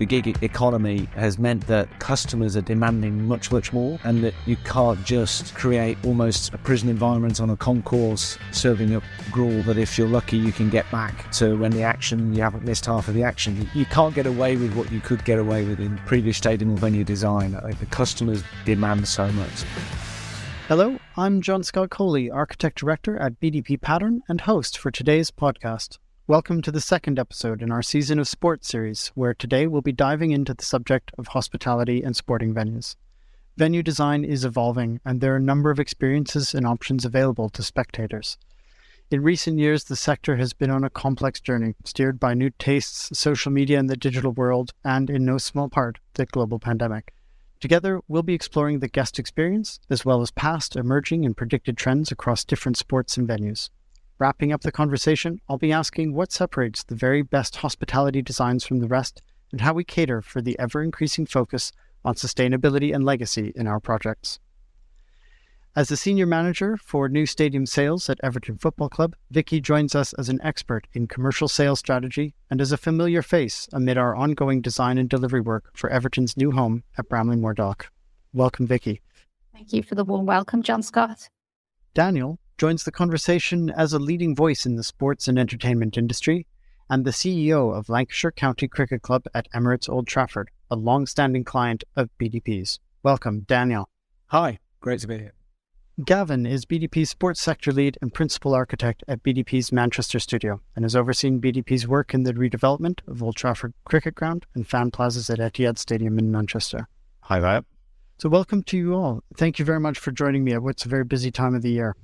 the gig economy has meant that customers are demanding much, much more, and that you can't just create almost a prison environment on a concourse serving up gruel that if you're lucky you can get back to when the action, you haven't missed half of the action. You can't get away with what you could get away with in previous stadium or venue design. I think the customers demand so much. Hello, I'm Jon-Scott Kohli, Architect Director at BDP Pattern and host for today's podcast. Welcome to the second episode in our Season of Sports series, where today we'll be diving into the subject of hospitality and sporting venues. Venue design is evolving, and there are a number of experiences and options available to spectators. In recent years, the sector has been on a complex journey, steered by new tastes, social media and the digital world, and in no small part, the global pandemic. Together, we'll be exploring the guest experience, as well as past, emerging and predicted trends across different sports and venues. Wrapping up the conversation, I'll be asking what separates the very best hospitality designs from the rest, and how we cater for the ever-increasing focus on sustainability and legacy in our projects. As the Senior Manager for New Stadium Sales at Everton Football Club, Vicky joins us as an expert in commercial sales strategy and as a familiar face amid our ongoing design and delivery work for Everton's new home at Bramley-Moore Dock. Welcome, Vicky. Thank you for the warm welcome, Jon-Scott. Daniel joins the conversation as a leading voice in the sports and entertainment industry and the CEO of Lancashire County Cricket Club at Emirates Old Trafford, a long-standing client of BDP's. Welcome, Daniel. Hi, great to be here. Gavin is BDP's Sports Sector Lead and Principal Architect at BDP's Manchester studio and has overseen BDP's work in the redevelopment of Old Trafford Cricket Ground and fan plazas at Etihad Stadium in Manchester. Hi there. So welcome to you all. Thank you very much for joining me at what's a very busy time of the year.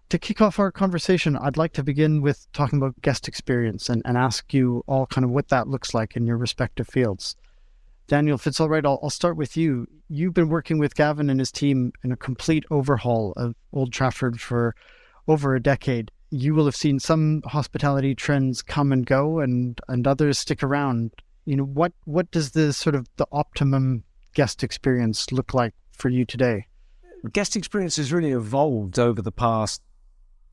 To kick off our conversation, I'd like to begin with talking about guest experience and ask you all kind of what that looks like in your respective fields. Daniel, if it's all right, I'll start with you. You've been working with Gavin and his team in a complete overhaul of Old Trafford for over a decade. You will have seen some hospitality trends come and go and others stick around. You know, what does the sort of the optimum guest experience look like for you today? Guest experience has really evolved over the past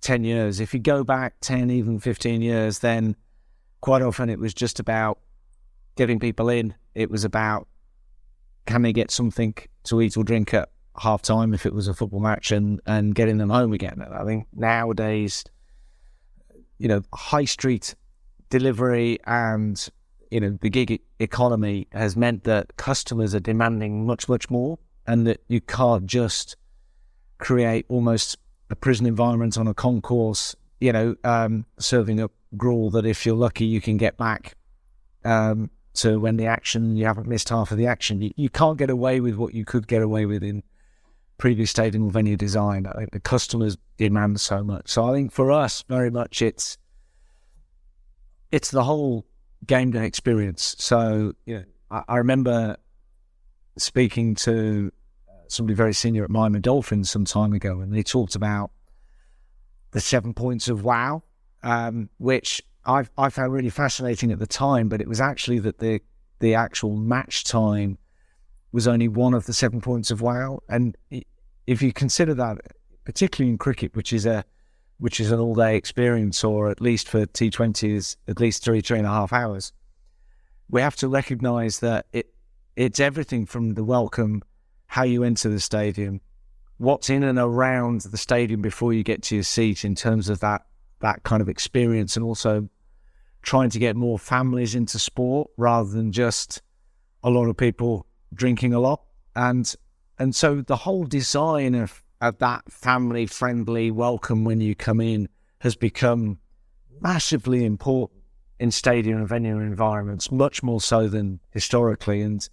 10 years. If you go back 10, even 15 years, then quite often it was just about getting people in. It was about, can they get something to eat or drink at half time if it was a football match, and getting them home again. And I think nowadays, you know, high street delivery and, you know, the gig economy has meant that customers are demanding much, much more, and that you can't just create almost a prison environment on a concourse, you know, serving up gruel that if you're lucky you can get back to when the action, you haven't missed half of the action. You can't get away with what you could get away with in previous stadium or venue design. I think the customers demand so much. So I think for us, very much it's the whole game day experience. So, you know, I remember speaking to somebody very senior at Miami Dolphins some time ago, and they talked about the 7 points of wow, which I found really fascinating at the time, but it was actually that the actual match time was only one of the 7 points of wow. And if you consider that, particularly in cricket, which is an all-day experience, or at least for T20s, at least 3.5 hours, we have to recognise that it's everything from the welcome, how you enter the stadium, what's in and around the stadium before you get to your seat in terms of that kind of experience, and also trying to get more families into sport rather than just a lot of people drinking a lot. And so the whole design of that family-friendly welcome when you come in has become massively important in stadium and venue environments, much more so than historically. And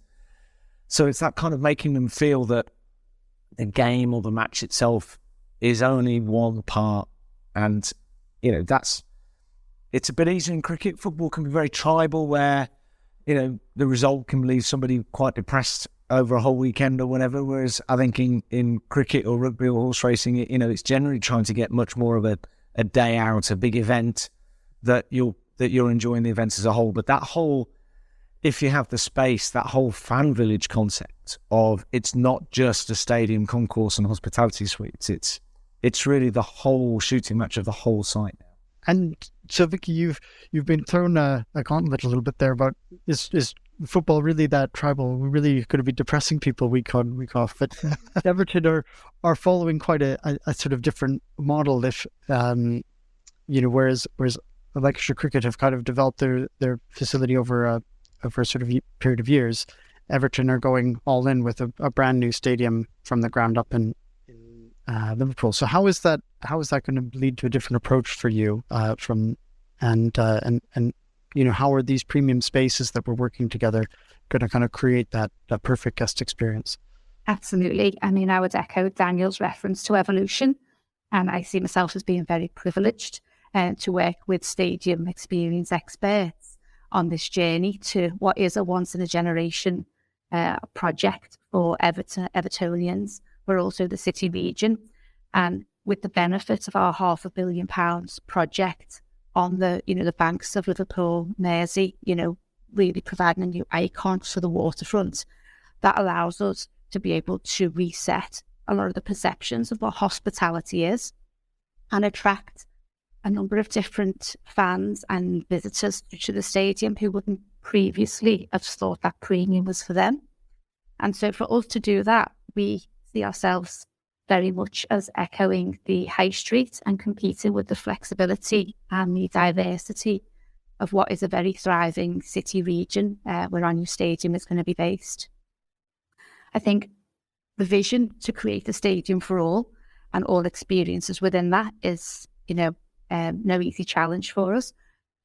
so it's that kind of making them feel that the game or the match itself is only one part. And, you know, it's a bit easier in cricket. Football can be very tribal, where, you know, the result can leave somebody quite depressed over a whole weekend or whatever. Whereas I think in cricket or rugby or horse racing, you know, it's generally trying to get much more of a day out, a big event that you're enjoying the event as a whole. But that whole, if you have the space, that whole fan village concept of, it's not just a stadium concourse and hospitality suites. It's really the whole shooting match of the whole site now. And so, Vicky, you've been thrown a gauntlet a little bit there about is football really that tribal. We really going to be depressing people week on, week off. But Everton are following quite a sort of different model. If whereas Lancashire Cricket have kind of developed their facility over a sort of period of years, Everton are going all in with a brand new stadium from the ground up in Liverpool. So how is that going to lead to a different approach for you how are these premium spaces that we're working together going to kind of create that perfect guest experience? Absolutely. I mean, I would echo Daniel's reference to evolution, and I see myself as being very privileged to work with stadium experience experts on this journey to what is a once-in-a-generation project for Evertonians, but also the city region. And with the benefit of our £500 million project on the banks of Liverpool, Mersey, really providing a new icon for the waterfront, that allows us to be able to reset a lot of the perceptions of what hospitality is and attract a number of different fans and visitors to the stadium who wouldn't previously have thought that premium was for them. And so for us to do that, we see ourselves very much as echoing the high street and competing with the flexibility and the diversity of what is a very thriving city region where our new stadium is going to be based. I think the vision to create a stadium for all and all experiences within that is, no easy challenge for us,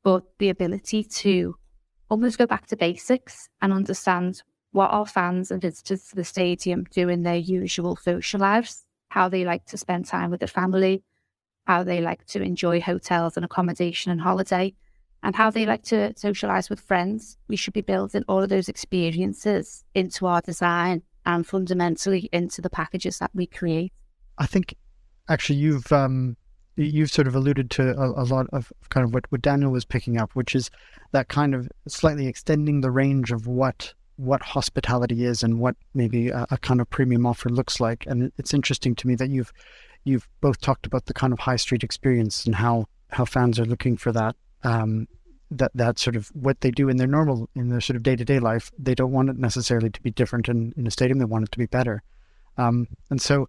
but the ability to almost go back to basics and understand what our fans and visitors to the stadium do in their usual social lives, how they like to spend time with their family, how they like to enjoy hotels and accommodation and holiday, and how they like to socialise with friends. We should be building all of those experiences into our design and fundamentally into the packages that we create. I think actually you've sort of alluded to a lot of kind of what Daniel was picking up, which is that kind of slightly extending the range of what hospitality is and what maybe a kind of premium offer looks like. And it's interesting to me that you've both talked about the kind of high street experience and how fans are looking for that that sort of what they do in their sort of day-to-day life. They don't want it necessarily to be different in a stadium. They want it to be better. And so,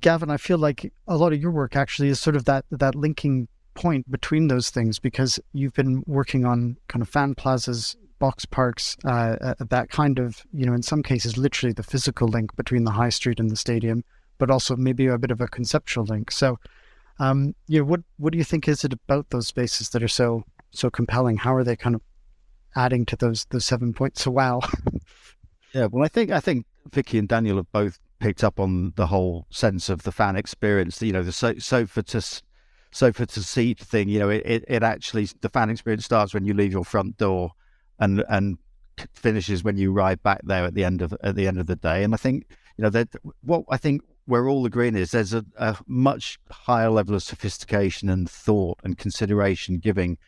Gavin, I feel like a lot of your work actually is sort of that linking point between those things, because you've been working on kind of fan plazas, box parks, that kind of, in some cases, literally the physical link between the high street and the stadium, but also maybe a bit of a conceptual link. So, what do you think is it about those spaces that are so compelling? How are they kind of adding to those 7 points? So, wow. Yeah, well, I think Vicky and Daniel have both picked up on the whole sense of the fan experience. The sofa to seat thing. It actually, the fan experience starts when you leave your front door and finishes when you arrive back there at the end of the day. And I think that what I think we're all agreeing is there's a much higher level of sophistication and thought and consideration giving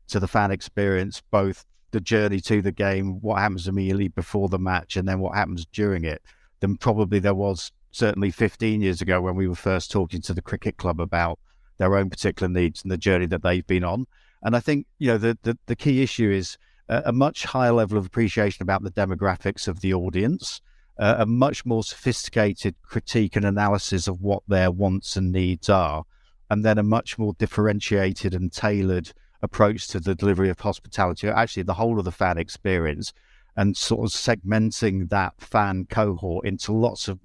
to the fan experience, both the journey to the game, what happens immediately before the match, and then what happens during it, than probably there was certainly 15 years ago when we were first talking to the cricket club about their own particular needs and the journey that they've been on. And I think the key issue is a much higher level of appreciation about the demographics of the audience, a much more sophisticated critique and analysis of what their wants and needs are, and then a much more differentiated and tailored approach to the delivery of hospitality, actually the whole of the fan experience, and sort of segmenting that fan cohort into lots of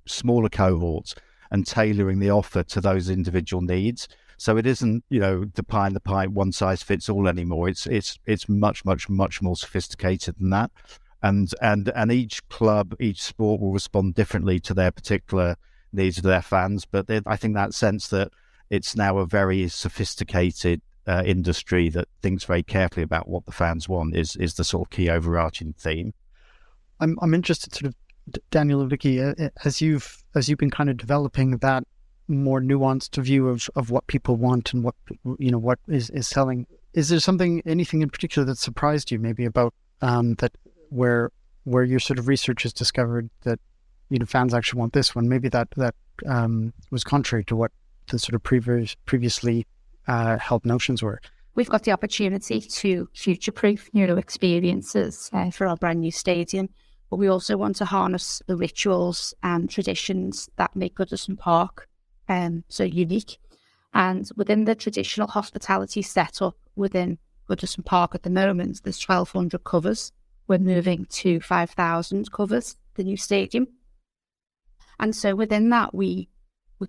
smaller cohorts and tailoring the offer to those individual needs. So it isn't, the pint, one size fits all anymore. It's much, much, much more sophisticated than that. And each club, each sport will respond differently to their particular needs of their fans. But I think that sense that it's now a very sophisticated industry that thinks very carefully about what the fans want is the sort of key overarching theme. I'm interested, sort of, Daniel and Vicky, as you've been kind of developing that more nuanced view of what people want and what is selling. Is there anything in particular that surprised you, maybe about that where your sort of research has discovered that fans actually want this one? Maybe that was contrary to what the sort of previously held notions were. we've got the opportunity to future-proof experiences for our brand new stadium, but we also want to harness the rituals and traditions that make Goodison Park so unique. And within the traditional hospitality setup within Goodison Park at the moment, there's 1,200 covers. We're moving to 5,000 covers, the new stadium. And so within that, we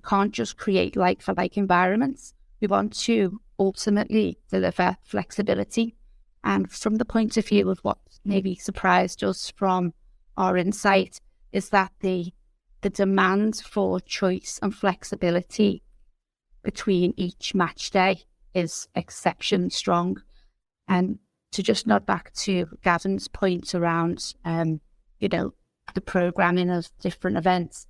can't just create like-for-like environments. We want to ultimately deliver flexibility. And from the point of view of what maybe surprised us from our insight is that the demand for choice and flexibility between each match day is exceptionally strong. And to just nod back to Gavin's point around, the programming of different events,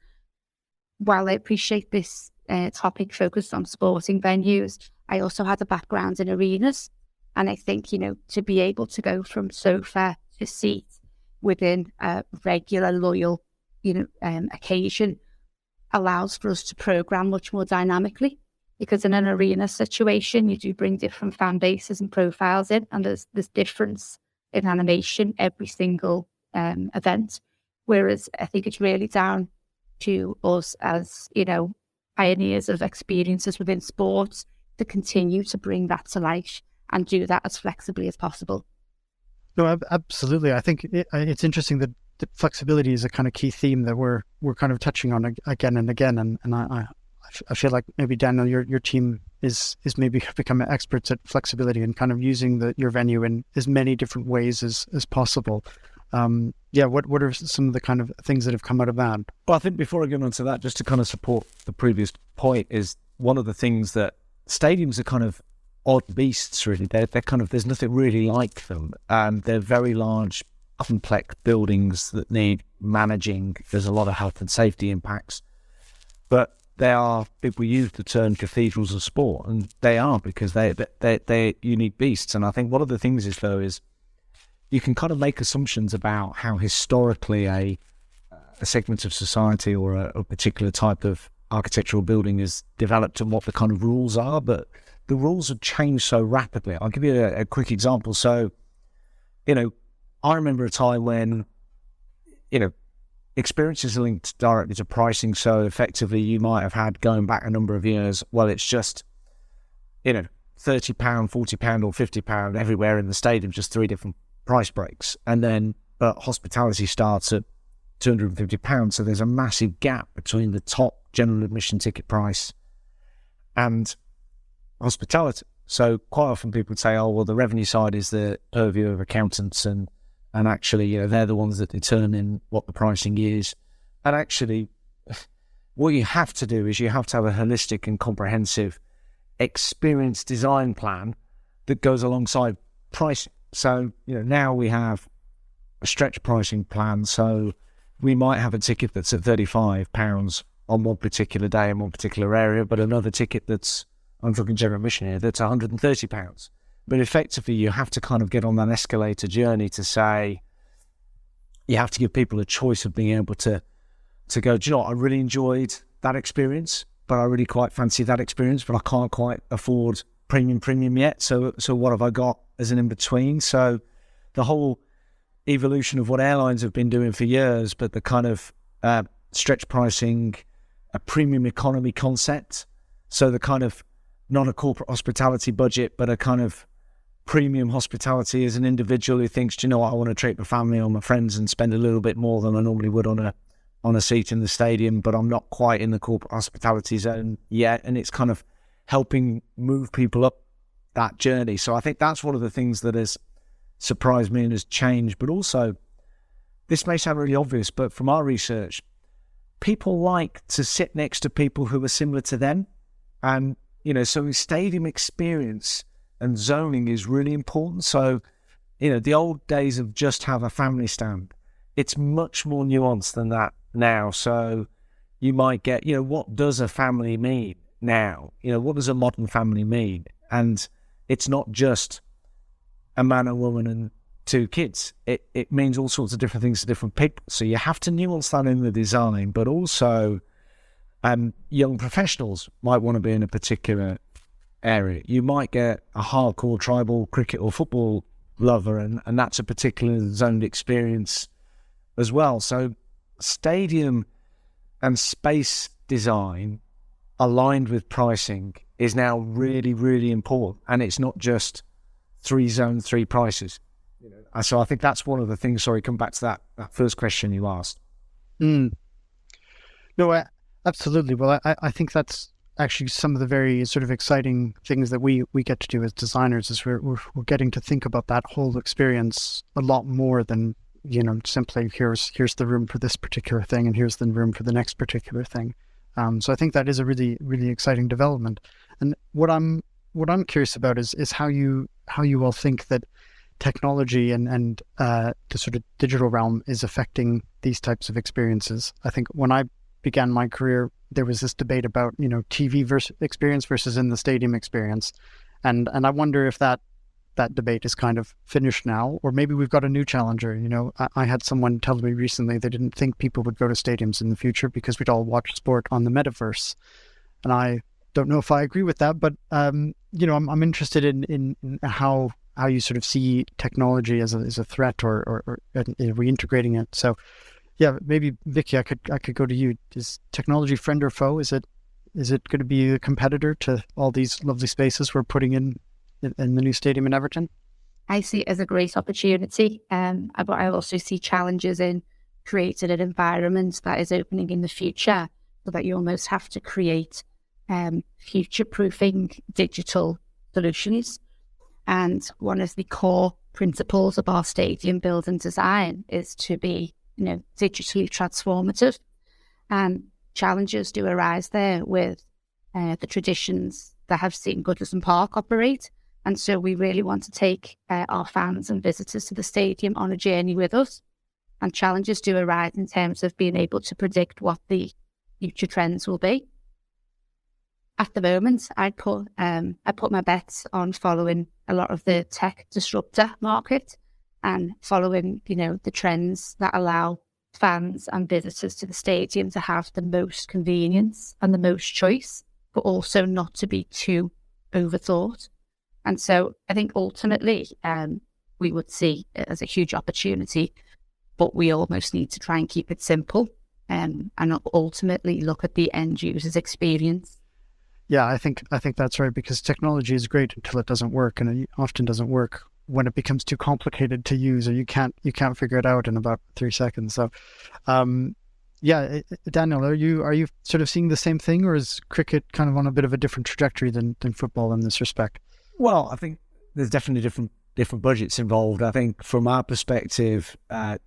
while I appreciate this topic focused on sporting venues, I also had a background in arenas. And I think, to be able to go from sofa to seat within a regular, loyal, occasion allows for us to program much more dynamically. Because in an arena situation, you do bring different fan bases and profiles in, and there's difference in animation every single event. Whereas I think it's really down to us as, pioneers of experiences within sports to continue to bring that to life and do that as flexibly as possible. No, absolutely. I think it's interesting that the flexibility is a kind of key theme that we're kind of touching on again and again. And I feel like maybe, Daniel, your team is maybe becoming experts at flexibility and kind of using your venue in as many different ways as possible. What are some of the kind of things that have come out of that? Well, I think before I get on to that, just to kind of support the previous point, is one of the things that stadiums are kind of odd beasts, really. They're kind of, there's nothing really like them. They're very large, complex buildings that need managing. There's a lot of health and safety impacts. But people use the term cathedrals of sport, and they are, because they're unique beasts. And I think one of the things is you can kind of make assumptions about how historically a segment of society or a particular type of architectural building is developed and what the kind of rules are, but the rules have changed so rapidly. I'll give you a quick example. So, I remember a time when, experiences are linked directly to pricing. So effectively you might have had, going back a number of years, well, it's just, £30, £40 or £50 everywhere in the stadium, just 3 different price breaks. And then, but hospitality starts at £250. So there's a massive gap between the top general admission ticket price and hospitality. So quite often people say, oh, well, the revenue side is the purview of accountants, and actually, they're the ones that determine what the pricing is. And actually, what you have to do is you have to have a holistic and comprehensive experience design plan that goes alongside pricing. So, now we have a stretch pricing plan. So we might have a ticket that's at £35 on one particular day in one particular area, but another ticket that's, I'm talking general admission here, that's £130. But effectively, you have to kind of get on that escalator journey to say, you have to give people a choice of being able to go, do you know what, I really enjoyed that experience, but I really quite fancy that experience, but I can't quite afford premium yet. So what have I got as an in-between? So the whole evolution of what airlines have been doing for years, but the kind of stretch pricing, a premium economy concept. So the kind of, not a corporate hospitality budget, but a kind of premium hospitality as an individual who thinks, do you know what, I want to treat my family or my friends and spend a little bit more than I normally would on a seat in the stadium, but I'm not quite in the corporate hospitality zone yet. And it's kind of helping move people up that journey. So I think that's one of the things that has surprised me and has changed. But also, this may sound really obvious, but from our research, people like to sit next to people who are similar to them. And, so stadium experience and zoning is really important. So, the old days of just have a family stand, it's much more nuanced than that now. So you might get, what does a family mean now? What does a modern family mean? And it's not just a man, a woman and 2 kids. It means all sorts of different things to different people. So you have to nuance that in the design, but also young professionals might want to be in a particular area. You might get a hardcore tribal cricket or football lover, and that's a particular zoned experience as well. So stadium and space design aligned with pricing is now really, really important. And it's not just 3 zone, 3 prices. So I think that's one of the things, sorry, come back to that first question you asked. No, absolutely. Well, I think that's actually some of the very sort of exciting things that we get to do as designers, is we're getting to think about that whole experience a lot more than, simply here's the room for this particular thing and here's the room for the next particular thing. So I think that is a really, really exciting development. And what I'm curious about is how you all think that technology and the sort of digital realm is affecting these types of experiences. I think when I began my career, there was this debate about, TV experience versus in the stadium experience. And I wonder if that debate is kind of finished now, or maybe we've got a new challenger. I had someone tell me recently they didn't think people would go to stadiums in the future because we'd all watch sport on the metaverse. And I don't know if I agree with that, but, I'm interested in how you sort of see technology as a threat or reintegrating it. So, yeah, maybe Vicky, I could go to you. Is technology friend or foe? Is it going to be a competitor to all these lovely spaces we're putting in the new stadium in Everton? I see it as a great opportunity, but I also see challenges in creating an environment that is opening in the future, so that you almost have to create future-proofing digital solutions. And one of the core principles of our stadium build and design is to be, digitally transformative. And challenges do arise there with the traditions that have seen Goodison Park operate. And so we really want to take our fans and visitors to the stadium on a journey with us. And challenges do arise in terms of being able to predict what the future trends will be. At the moment, I put my bets on following a lot of the tech disruptor market and following, the trends that allow fans and visitors to the stadium to have the most convenience and the most choice, but also not to be too overthought. And so I think ultimately we would see it as a huge opportunity, but we almost need to try and keep it simple and ultimately look at the end user's experience. Yeah, I think that's right, because technology is great until it doesn't work, and it often doesn't work when it becomes too complicated to use, or you can't figure it out in about 3 seconds. So, Daniel, are you sort of seeing the same thing, or is cricket kind of on a bit of a different trajectory than football in this respect? Well, I think there's definitely different budgets involved. I think from our perspective, that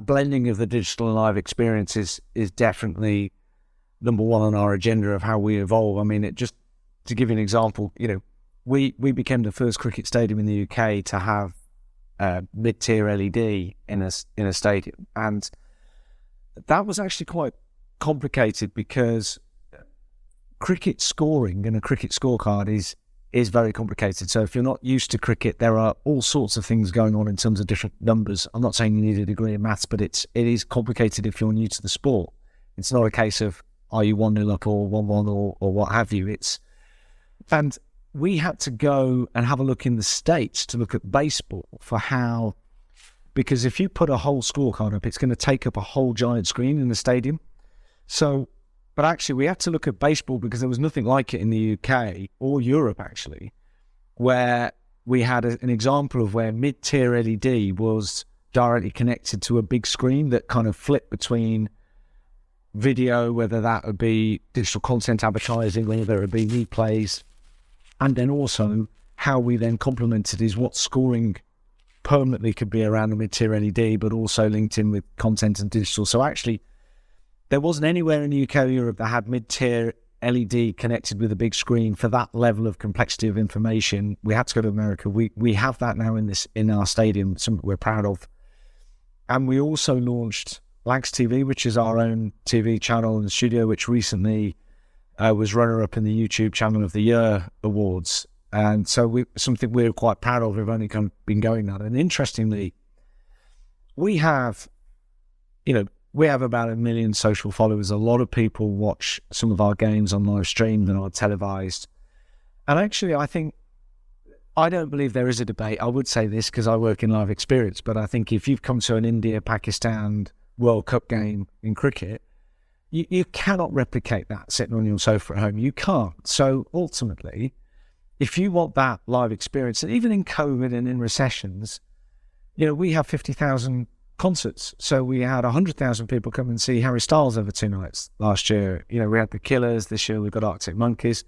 blending of the digital and live experience is definitely number one on our agenda of how we evolve. I mean, just to give you an example, we became the first cricket stadium in the UK to have mid-tier LED in a stadium, and that was actually quite complicated because cricket scoring and a cricket scorecard is very complicated. So if you're not used to cricket, there are all sorts of things going on in terms of different numbers. I'm not saying you need a degree in maths, but it is complicated if you're new to the sport. It's not a case of are you 1-0 up or 1-1 or what have you. And we had to go and have a look in the States to look at baseball for how, because if you put a whole scorecard up, it's going to take up a whole giant screen in the stadium. So, but actually we had to look at baseball because there was nothing like it in the UK or Europe actually, where we had an example of where mid-tier LED was directly connected to a big screen that kind of flipped between video, whether that would be digital content advertising, whether it would be replays, and then also how we then complemented is what scoring permanently could be around the mid-tier LED, but also linked in with content and digital. So actually, there wasn't anywhere in the UK or Europe that had mid-tier LED connected with a big screen for that level of complexity of information. We had to go to America. We have that now in our stadium, something we're proud of. And we also launched Lancashire TV, which is our own TV channel and studio, which recently was runner-up in the YouTube Channel of the Year Awards. And so something we're quite proud of. We've only been going that. And interestingly, we have about 1 million social followers. A lot of people watch some of our games on live stream that are televised. And actually, I don't believe there is a debate. I would say this because I work in live experience, but I think if you've come to an India-Pakistan World Cup game in cricket, you cannot replicate that sitting on your sofa at home. You can't. So ultimately, if you want that live experience, and even in COVID and in recessions, we have 50,000 concerts. So we had 100,000 people come and see Harry Styles over 2 nights last year. We had the Killers. This year we've got Arctic Monkeys.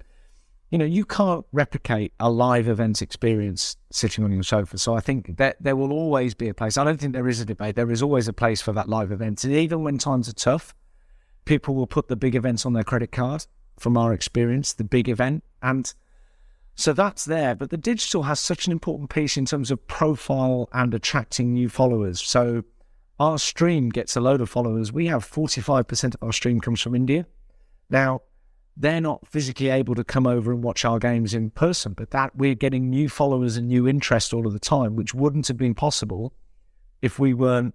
You can't replicate a live event experience sitting on your sofa. So I think that there will always be a place. I don't think there is a debate. There is always a place for that live event. And even when times are tough, people will put the big events on their credit card, from our experience, the big event. And so that's there. But the digital has such an important piece in terms of profile and attracting new followers. So our stream gets a load of followers. We have 45% of our stream comes from India. Now, they're not physically able to come over and watch our games in person, but that we're getting new followers and new interest all of the time, which wouldn't have been possible if we weren't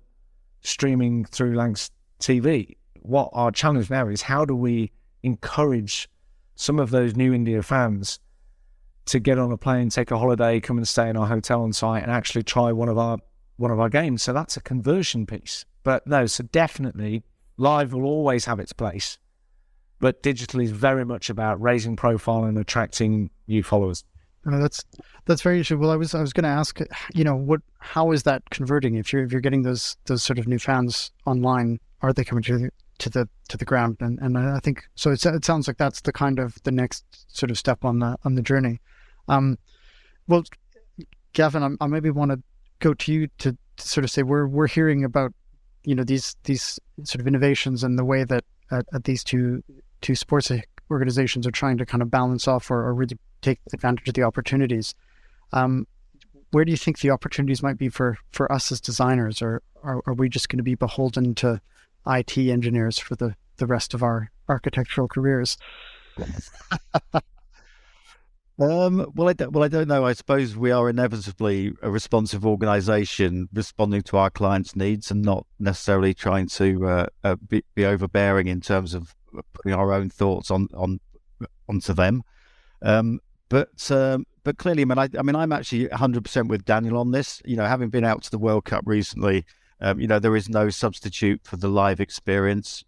streaming through Lancs TV. What our challenge now is, how do we encourage some of those new India fans to get on a plane, take a holiday, come and stay in our hotel on site and actually try one of our games? So that's a conversion piece. But no, so definitely live will always have its place. But digital is very much about raising profile and attracting new followers. That's very interesting. Well, I was going to ask, how is that converting? If you're getting those sort of new fans online, are they coming to the ground? And I think so. It sounds like that's the next sort of step on the journey. Well, Gavin, I maybe want to go to you to sort of say we're hearing about these sort of innovations and the way that at these two sports organizations are trying to kind of balance off or really take advantage of the opportunities. Where do you think the opportunities might be for us as designers, or are we just going to be beholden to IT engineers for the rest of our architectural careers? Well, I don't know. I suppose we are inevitably a responsive organisation responding to our clients' needs and not necessarily trying to be overbearing in terms of putting our own thoughts onto them. But clearly, I mean, I'm actually 100% with Daniel on this. Having been out to the World Cup recently, there is no substitute for the live experience.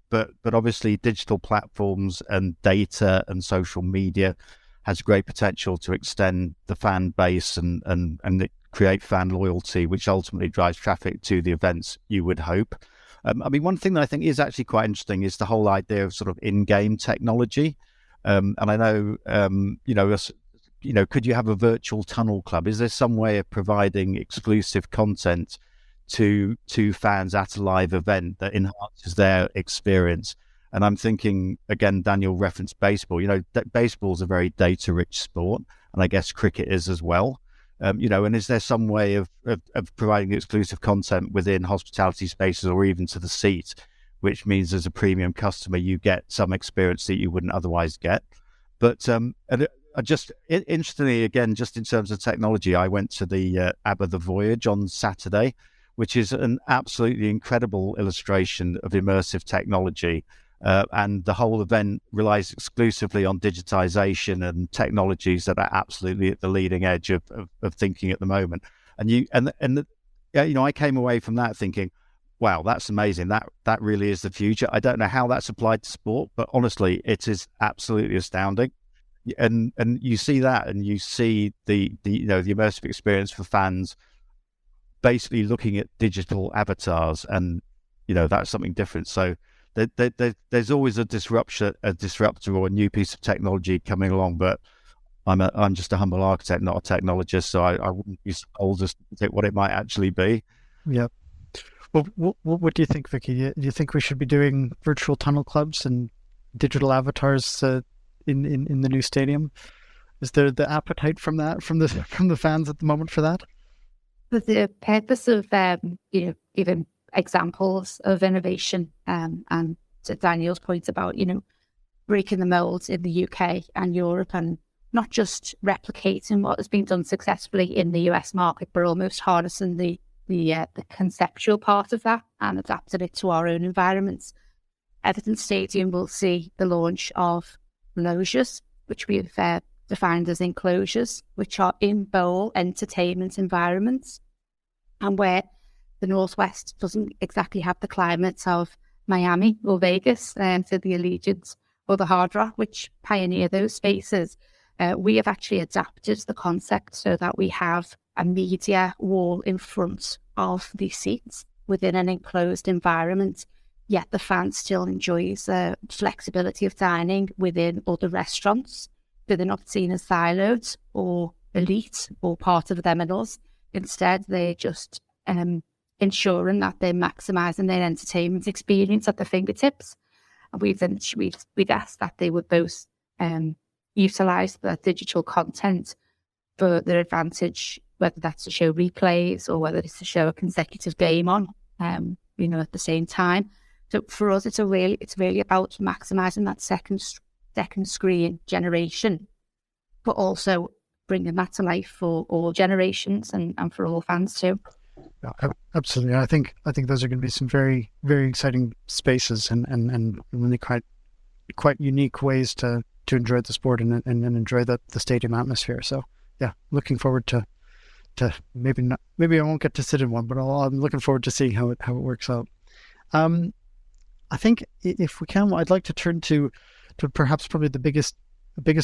But obviously, digital platforms and data and social media has great potential to extend the fan base and create fan loyalty, which ultimately drives traffic to the events, you would hope. I mean, one thing that I think is actually quite interesting is the whole idea of sort of in-game technology. And I know, could you have a virtual tunnel club? Is there some way of providing exclusive content to fans at a live event that enhances their experience? And I'm thinking, again, Daniel referenced baseball. Baseball is a very data-rich sport, and I guess cricket is as well. And is there some way of providing exclusive content within hospitality spaces or even to the seat, which means as a premium customer, you get some experience that you wouldn't otherwise get? But interestingly, again, just in terms of technology, I went to the ABBA The Voyage on Saturday, which is an absolutely incredible illustration of immersive technology. And the whole event relies exclusively on digitization and technologies that are absolutely at the leading edge of thinking at the moment. I came away from that thinking, wow, that's amazing. That really is the future. I don't know how that's applied to sport, but honestly, it is absolutely astounding. And you see that, and you see the immersive experience for fans, basically looking at digital avatars, and that's something different. So there's always a disruptor or a new piece of technology coming along, but I'm just a humble architect, not a technologist, so I wouldn't be so old as to predict what it might actually be. Yeah. Well, what do you think, Vicky? Do you think we should be doing virtual tunnel clubs and digital avatars in the new stadium? Is there the appetite from the fans at the moment for that? For the purpose of even examples of innovation, and to Daniel's point about breaking the mold in the UK and Europe, and not just replicating what has been done successfully in the US market, but almost harnessing the conceptual part of that and adapting it to our own environments. Everton Stadium will see the launch of loges, which we've defined as enclosures, which are in bowl entertainment environments, and where the Northwest doesn't exactly have the climate of Miami or Vegas, to the Allegiant or the Hard Rock, which pioneer those spaces. We have actually adapted the concept so that we have a media wall in front of the seats within an enclosed environment, yet the fan still enjoys the flexibility of dining within other restaurants. So they're not seen as siloed or elite or part of them and us. Instead, they're just ensuring that they're maximising their entertainment experience at their fingertips. And we'd asked that they would both utilise the digital content for their advantage, whether that's to show replays or whether it's to show a consecutive game on, at the same time. So for us, it's really about maximising that second screen generation, but also bringing that to life for all generations and for all fans too. Yeah, absolutely. I think those are going to be some very, very exciting spaces and really quite unique ways to enjoy the sport and enjoy the stadium atmosphere. So yeah, looking forward to maybe I won't get to sit in one, but I'm looking forward to seeing how it works out. I think if we can, I'd like to turn to perhaps probably the biggest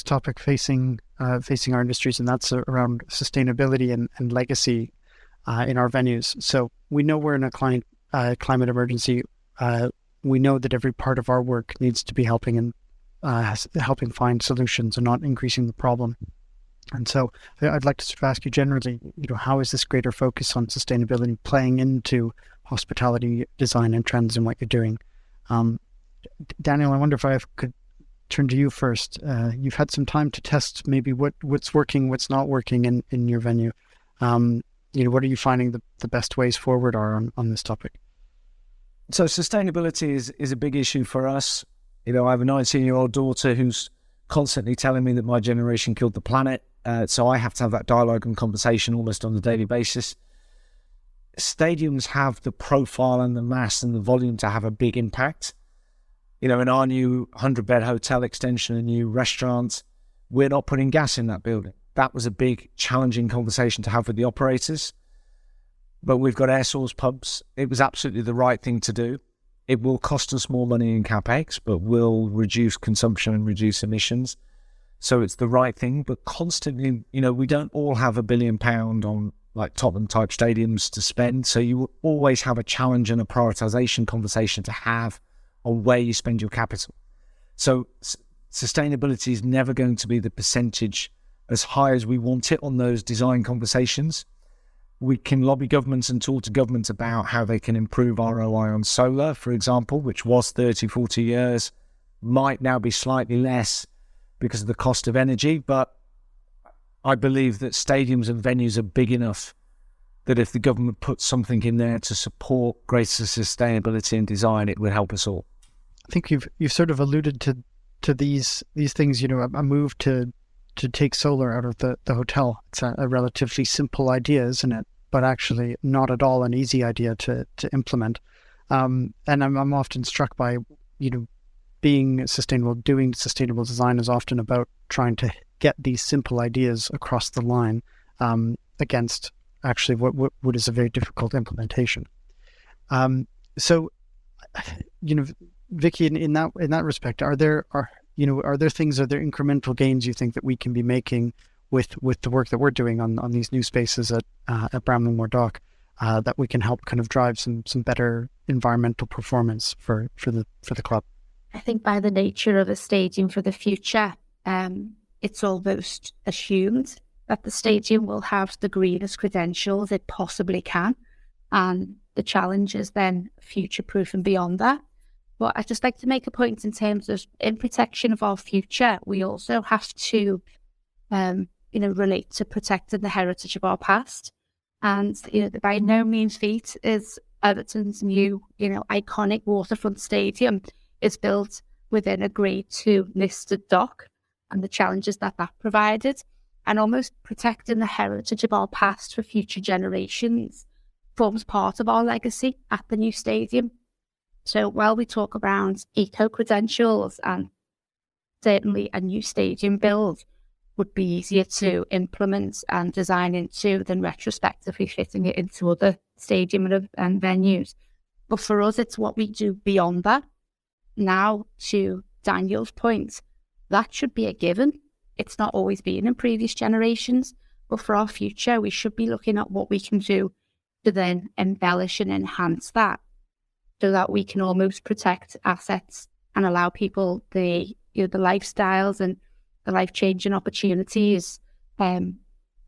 topic facing our industries, and that's around sustainability and legacy in our venues. So we know we're in a climate emergency. We know that every part of our work needs to be helping find solutions and not increasing the problem. And so I'd like to sort of ask you generally, how is this greater focus on sustainability playing into hospitality design and trends and what you're doing? Daniel, I wonder if I could turn to you first. You've had some time to test maybe what's working, what's not working in your venue. What are you finding the best ways forward are on this topic? So sustainability is a big issue for us. I have a 19-year-old daughter who's constantly telling me that my generation killed the planet. So I have to have that dialogue and conversation almost on a daily basis. Stadiums have the profile and the mass and the volume to have a big impact. In our new 100-bed hotel extension, a new restaurant, we're not putting gas in that building. That was a big, challenging conversation to have with the operators. But we've got air source pumps. It was absolutely the right thing to do. It will cost us more money in CapEx, but will reduce consumption and reduce emissions. So it's the right thing. But constantly, we don't all have £1 billion on like Tottenham-type stadiums to spend. So you will always have a challenge and a prioritisation conversation to have on where you spend your capital. So sustainability is never going to be the percentage as high as we want it on those design conversations. We can lobby governments and talk to governments about how they can improve ROI on solar, for example, which was 30, 40 years, might now be slightly less because of the cost of energy. But I believe that stadiums and venues are big enough that if the government puts something in there to support greater sustainability and design, it would help us all. I think you've sort of alluded to these things, a move to take solar out of the hotel. It's a relatively simple idea, isn't it? But actually not at all an easy idea to implement. And I'm often struck by, being sustainable, doing sustainable design is often about trying to get these simple ideas across the line against actually what is a very difficult implementation. So, Vicky, in that respect, are there incremental gains you think that we can be making with the work that we're doing on these new spaces at Bramley-Moore Dock that we can help kind of drive some better environmental performance for the club? I think by the nature of a stadium for the future, it's almost assumed that the stadium will have the greenest credentials it possibly can, and the challenge is then future-proof and beyond that. But I'd just like to make a point in terms of, in protection of our future, we also have to, relate to protecting the heritage of our past. And, by no means feat is Everton's new, iconic waterfront stadium is built within a Grade 2 listed dock, and the challenges that provided, and almost protecting the heritage of our past for future generations forms part of our legacy at the new stadium. So while we talk around eco-credentials and certainly a new stadium build, would be easier to implement and design into than retrospectively fitting it into other stadium and venues. But for us, it's what we do beyond that. Now, to Daniel's point, that should be a given. It's not always been in previous generations, but for our future, we should be looking at what we can do to then embellish and enhance that, so that we can almost protect assets and allow people the lifestyles and the life-changing opportunities to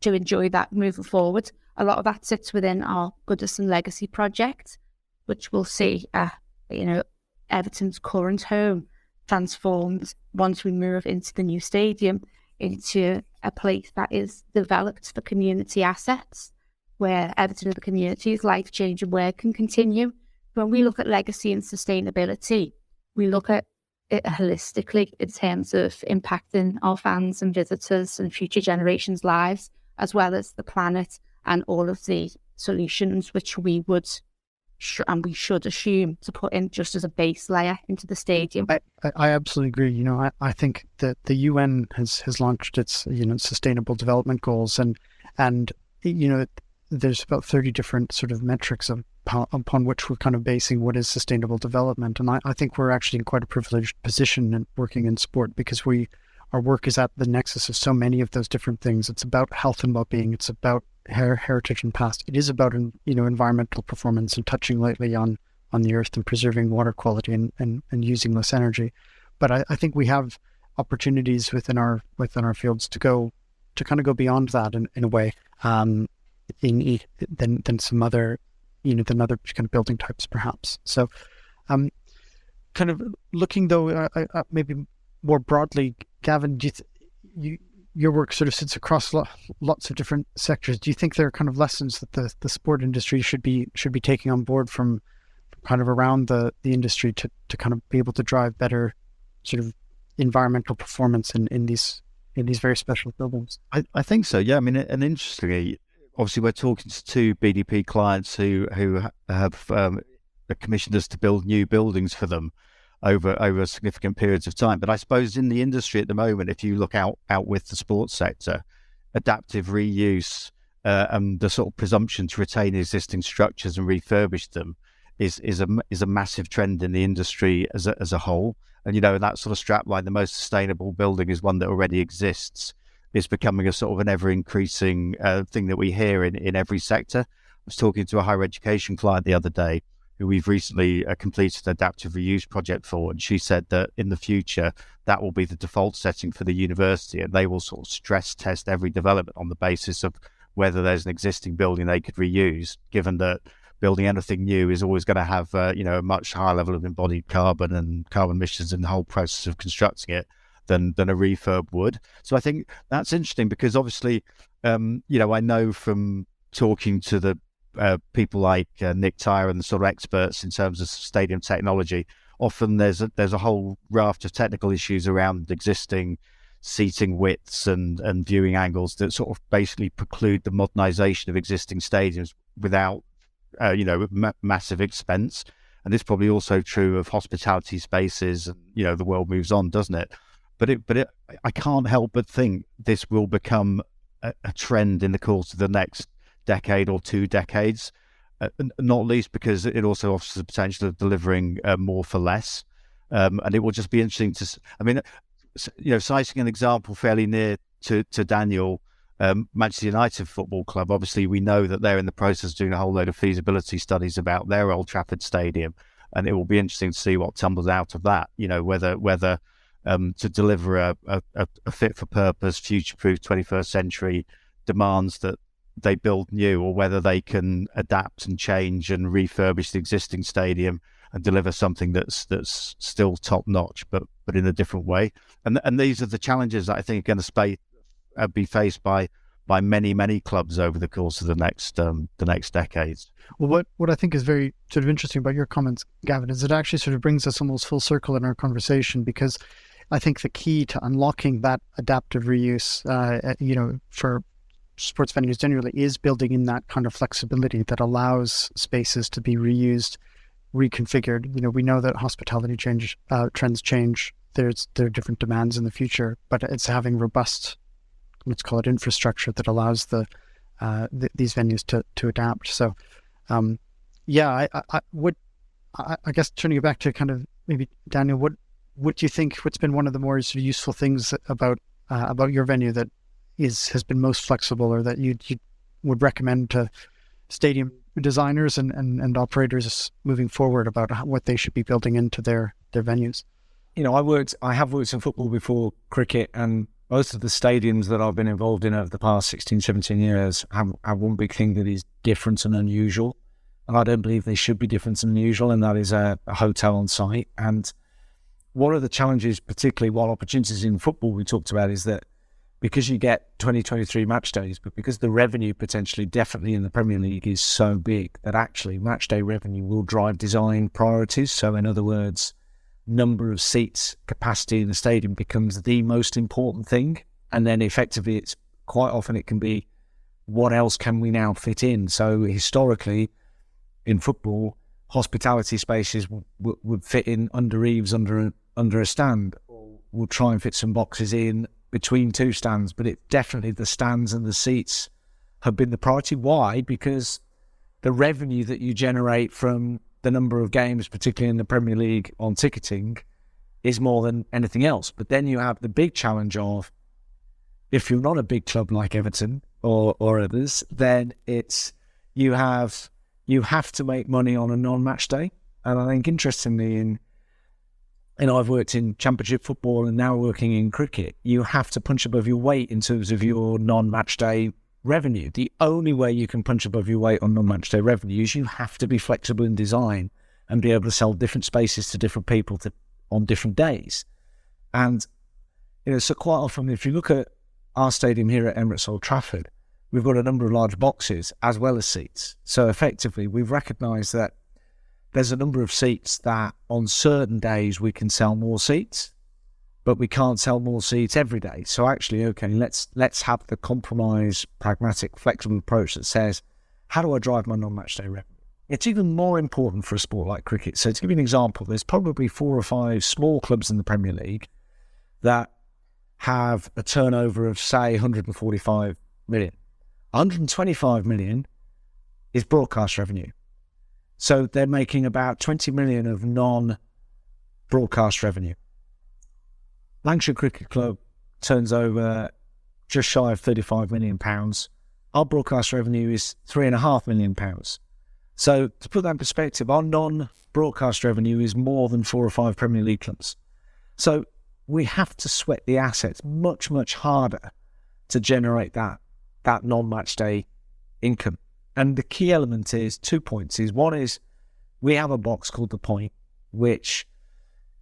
enjoy that moving forward. A lot of that sits within our Goodison Legacy project, which will see Everton's current home transformed once we move into the new stadium into a place that is developed for community assets, where Everton and the community's life-changing work can continue. When we look at legacy and sustainability, we look at it holistically in terms of impacting our fans and visitors and future generations' lives, as well as the planet and all of the solutions which we would and we should assume to put in just as a base layer into the stadium. I absolutely agree. I think that the UN has launched its sustainable development goals, and there's about 30 different sort of metrics upon which we're kind of basing what is sustainable development. And I think we're actually in quite a privileged position in working in sport, because our work is at the nexus of so many of those different things. It's about health and well-being. It's about heritage and past. It is about environmental performance and touching lightly on the earth and preserving water quality and using less energy. But I think we have opportunities within our fields to kind of go beyond that in a way, than some other than other kind of building types perhaps. So kind of looking though maybe more broadly, Gavin, do your work sort of sits across lots of different sectors. Do you think there are kind of lessons that the sport industry should be taking on board from kind of around the industry to kind of be able to drive better sort of environmental performance in these very special buildings? I think so, yeah. I mean, and interestingly, obviously we're talking to two BDP clients who have commissioned us to build new buildings for them over significant periods of time. But I suppose in the industry at the moment, if you look out with the sports sector, adaptive reuse and the sort of presumption to retain existing structures and refurbish them is a massive trend in the industry as a whole. And that sort of strapline, the most sustainable building is one that already exists, is becoming a sort of an ever increasing thing that we hear in every sector. I was talking to a higher education client the other day who we've recently completed an adaptive reuse project for, and she said that in the future that will be the default setting for the university, and they will sort of stress test every development on the basis of whether there's an existing building they could reuse, given that building anything new is always going to have a much higher level of embodied carbon and carbon emissions in the whole process of constructing it than a refurb would. So I think that's interesting, because obviously I know from talking to the people like Nick Tyre and the sort of experts in terms of stadium technology, often there's a whole raft of technical issues around existing seating widths and viewing angles that sort of basically preclude the modernisation of existing stadiums without massive expense. And this is probably also true of hospitality spaces, and the world moves on, doesn't it? But I can't help but think this will become a trend in the course of the next decade or 2 decades, not least because it also offers the potential of delivering more for less. And it will just be interesting citing an example fairly near to Daniel, Manchester United Football Club. Obviously, we know that they're in the process of doing a whole load of feasibility studies about their Old Trafford Stadium, and it will be interesting to see what tumbles out of that. Whether to deliver a fit for purpose, future-proof 21st century demands that they build new, or whether they can adapt and change and refurbish the existing stadium and deliver something that's still top notch, but in a different way. And these are the challenges that I think are going to be faced by many clubs over the course of the next decades. Well, what I think is very sort of interesting about your comments, Gavin, is it actually sort of brings us almost full circle in our conversation, because I think the key to unlocking that adaptive reuse, for sports venues generally, is building in that kind of flexibility that allows spaces to be reused, reconfigured. We know that hospitality trends change. There are different demands in the future, but it's having robust let's call it infrastructure that allows these venues to adapt. So, I guess turning it back to kind of maybe Daniel, what do you think? What's been one of the more sort of useful things about your venue that has been most flexible, or that you would recommend to stadium designers and operators moving forward about what they should be building into their venues? I have worked in football before cricket, and most of the stadiums that I've been involved in over the past 16, 17 years have one big thing that is different and unusual. And I don't believe they should be different and unusual, and that is a hotel on site. And one of the challenges, particularly while opportunities in football we talked about, is that because you get 2023 match days, but because the revenue potentially definitely in the Premier League is so big that actually match day revenue will drive design priorities. So in other words, number of seats, capacity in the stadium becomes the most important thing. And then effectively it's quite often it can be, what else can we now fit in? So historically in football, hospitality spaces would fit in under eaves, under a stand, or we'll try and fit some boxes in between two stands, but it definitely the stands and the seats have been the priority. Why? Because the revenue that you generate from the number of games, particularly in the Premier League on ticketing, is more than anything else. But then you have the big challenge of, if you're not a big club like Everton or others, then it's you have to make money on a non-match day. And I think interestingly I've worked in championship football and now working in cricket, you have to punch above your weight in terms of your non-match day revenue. The only way you can punch above your weight on non-match day revenue is you have to be flexible in design and be able to sell different spaces to different people on different days. And so quite often, if you look at our stadium here at Emirates Old Trafford, we've got a number of large boxes as well as seats. So effectively, we've recognised that there's a number of seats that on certain days we can sell more seats, but we can't sell more seats every day. So actually, okay, let's have the compromise, pragmatic, flexible approach that says, how do I drive my non-match day revenue? It's even more important for a sport like cricket. So to give you an example, there's probably 4 or 5 small clubs in the Premier League that have a turnover of, say, 145 million. 125 million is broadcast revenue. So they're making about 20 million of non-broadcast revenue. Lancashire Cricket Club turns over just shy of £35 million. Our broadcast revenue is £3.5 million. So to put that in perspective, our non-broadcast revenue is more than 4 or 5 Premier League clubs. So we have to sweat the assets much, much harder to generate that non-match day income. And the key element is 2 points. One is we have a box called the Pint, which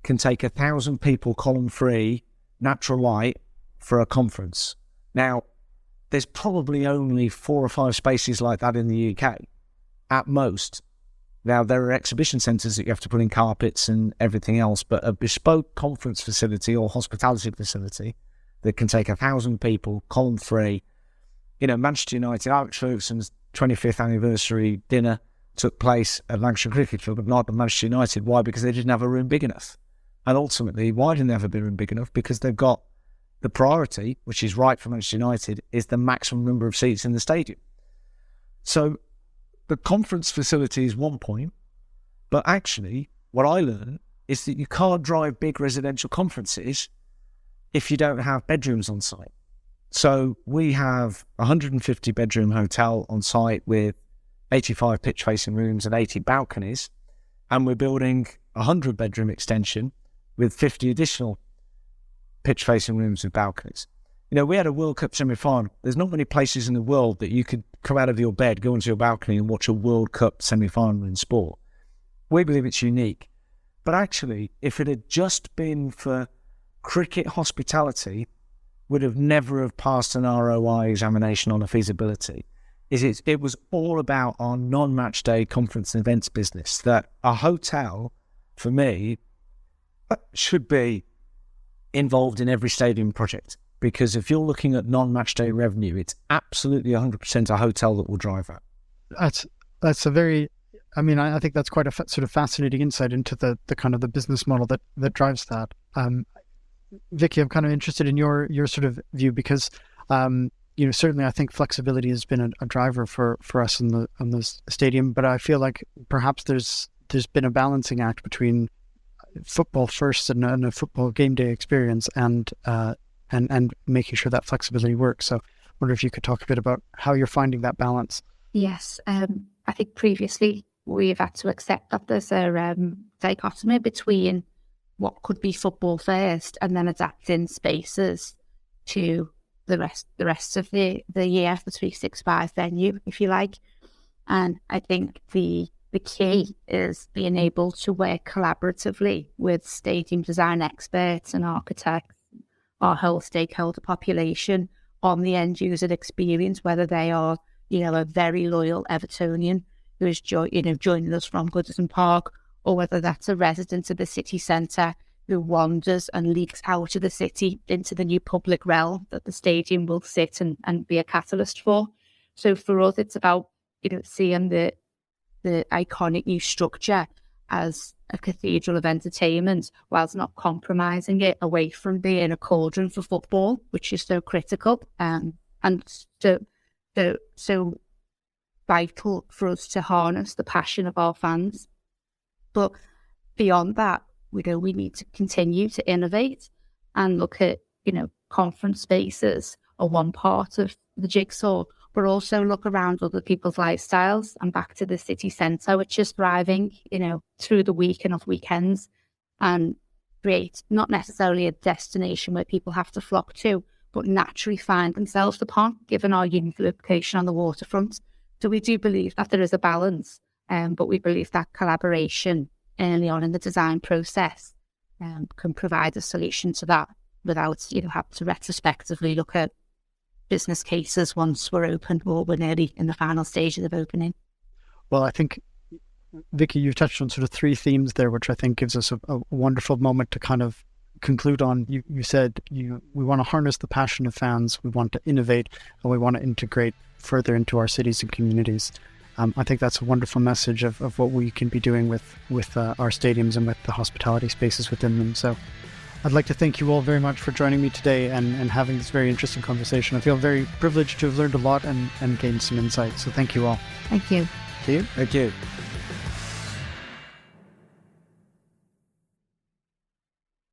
can take 1,000 people column free, natural light for a conference. Now, there's probably only 4 or 5 spaces like that in the UK, at most. Now, there are exhibition centres that you have to put in carpets and everything else, but a bespoke conference facility or hospitality facility that can take 1,000 people, column free. Manchester United, Alex Ferguson's 25th anniversary dinner took place at Lancashire Cricket Club, but not at Manchester United. Why? Because they didn't have a room big enough. And ultimately, why didn't they have a room big enough? Because they've got the priority, which is right for Manchester United, is the maximum number of seats in the stadium. So the conference facility is one point, but actually what I learned is that you can't drive big residential conferences if you don't have bedrooms on site. So we have a 150 bedroom hotel on site with 85 pitch facing rooms and 80 balconies, and we're building a 100 bedroom extension with 50 additional pitch facing rooms with balconies. We had a World Cup semi-final. There's not many places in the world that you could come out of your bed, go into your balcony and watch a World Cup semi-final in sport. We believe it's unique. But actually, if it had just been for cricket hospitality, would have never have passed an ROI examination on a feasibility. It was all about our non-match day conference and events business, that a hotel, for me, should be involved in every stadium project. Because if you're looking at non-match day revenue, it's absolutely 100% a hotel that will drive that. That's a very, I think that's quite a sort of fascinating insight into the kind of the business model that drives that. Vicky, I'm kind of interested in your sort of view, because Certainly I think flexibility has been a driver for us in the stadium, but I feel like perhaps there's been a balancing act between football first and a football game day experience and making sure that flexibility works. So I wonder if you could talk a bit about how you're finding that balance. Yes, I think previously we've had to accept that there's a dichotomy between what could be football first and then adapting spaces to the rest of the year, the 365 venue, if you like. And I think the key is being able to work collaboratively with stadium design experts and architects, our whole stakeholder population, on the end user experience, whether they are, a very loyal Evertonian who is joining us from Goodison Park, or whether that's a resident of the city centre who wanders and leaks out of the city into the new public realm that the stadium will sit and be a catalyst for. So for us, it's about, seeing the iconic new structure as a cathedral of entertainment, whilst not compromising it away from being a cauldron for football, which is so critical and so vital for us to harness the passion of our fans. But beyond that, we need to continue to innovate and look at, conference spaces are one part of the jigsaw, but also look around other people's lifestyles and back to the city centre, which is thriving, through the week and off weekends, and create not necessarily a destination where people have to flock to, but naturally find themselves upon, given our unique location on the waterfront. So we do believe that there is a balance, but we believe that collaboration early on in the design process can provide a solution to that without, having to retrospectively look at business cases once we're open or we're nearly in the final stages of opening. Well, I think, Vicky, you've touched on sort of three themes there, which I think gives us a wonderful moment to kind of conclude on. You said we want to harness the passion of fans, we want to innovate, and we want to integrate further into our cities and communities. I think that's a wonderful message of what we can be doing with our stadiums and with the hospitality spaces within them. So I'd like to thank you all very much for joining me today and having this very interesting conversation. I feel very privileged to have learned a lot and gained some insight. So thank you all. Thank you. See you. Thank you.